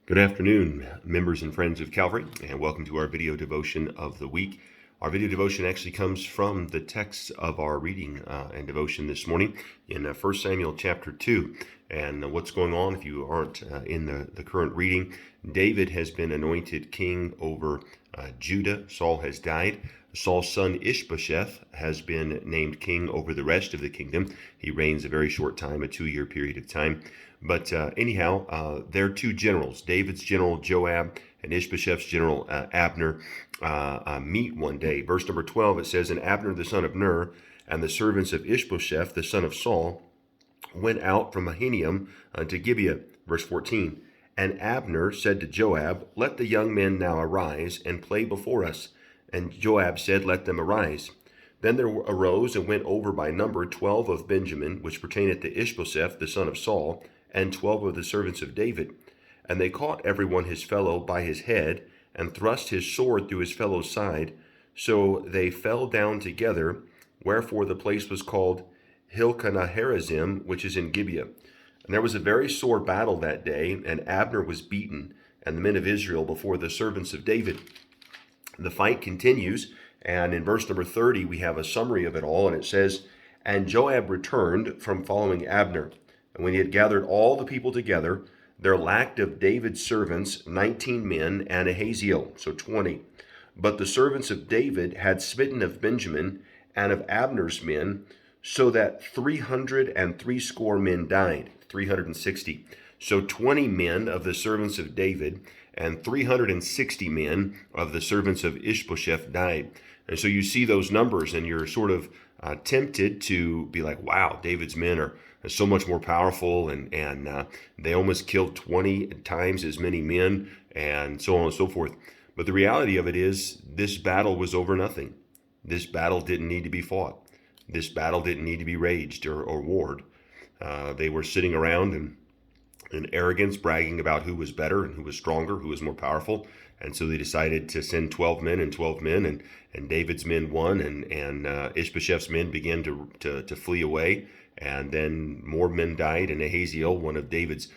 Good afternoon, members and friends of Calvary, and welcome to our video devotion of the week. Our video devotion actually comes from the text of our reading and devotion this morning in 1 Samuel chapter 2. And what's going on, if you aren't in the current reading, David has been anointed king over Judah. Saul has died. Saul's son Ishbosheth has been named king over the rest of the kingdom. He reigns a very short time, a 2-year period of time. But anyhow, their two generals, David's general Joab and Ishbosheth's general Abner, meet one day. Verse number 12, it says, "And Abner the son of Ner and the servants of Ishbosheth the son of Saul went out from Mahanaim unto Gibeah." Verse 14, "And Abner said to Joab, Let the young men now arise and play before us. And Joab said, Let them arise. Then there arose and went over by number 12 of Benjamin, which pertaineth to Ishbosheth the son of Saul, and 12 of the servants of David. And they caught every one his fellow by his head, and thrust his sword through his fellow's side. So they fell down together, wherefore the place was called Hilkanaharazim, which is in Gibeah. And there was a very sore battle that day, and Abner was beaten, and the men of Israel before the servants of David." The fight continues, and in verse number 30, we have a summary of it all, and it says, "And Joab returned from following Abner. And when he had gathered all the people together, there lacked of David's servants 19 men and Ahaziel," so 20. "But the servants of David had smitten of Benjamin and of Abner's men, so that 360 men died," 360. So 20 men of the servants of David and 360 men of the servants of Ishbosheth died. And so you see those numbers and you're sort of tempted to be like, wow, David's men are so much more powerful, and they almost killed 20 times as many men, and so on and so forth. But the reality of it is, this battle was over nothing. This battle didn't need to be fought. This battle didn't need to be raged or warred. They were sitting around and in arrogance, bragging about who was better and who was stronger, who was more powerful. And so they decided to send 12 men and 12 men, and David's men won, and Ishbosheth's men began to flee away. And then more men died, and Ahaziel, one of David's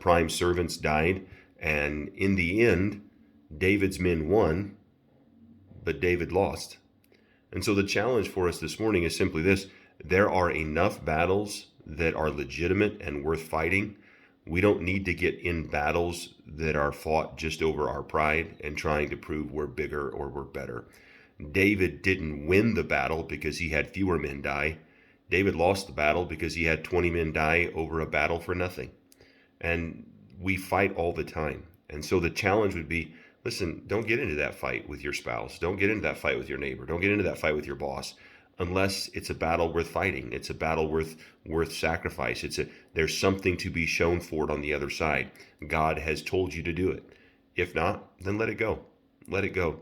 prime servants, died. And in the end, David's men won, but David lost. And so the challenge for us this morning is simply this: there are enough battles that are legitimate and worth fighting. We don't need to get in battles that are fought just over our pride and trying to prove we're bigger or we're better. David didn't win the battle because he had fewer men die. David lost the battle because he had 20 men die over a battle for nothing. And we fight all the time. And so the challenge would be, listen, don't get into that fight with your spouse. Don't get into that fight with your neighbor. Don't get into that fight with your boss, unless it's a battle worth fighting. It's a battle worth sacrifice. There's something to be shown for it on the other side. God has told you to do it. If not, then let it go. Let it go.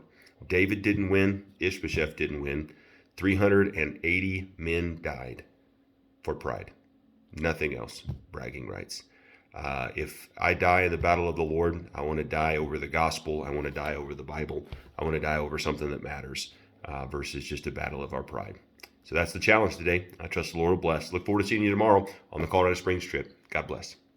David didn't win. Ishbosheth didn't win. 380 men died for pride. Nothing else. Bragging rights. If I die in the battle of the Lord, I want to die over the gospel. I want to die over the Bible. I want to die over something that matters versus just a battle of our pride. So that's the challenge today. I trust the Lord will bless. Look forward to seeing you tomorrow on the Colorado Springs trip. God bless.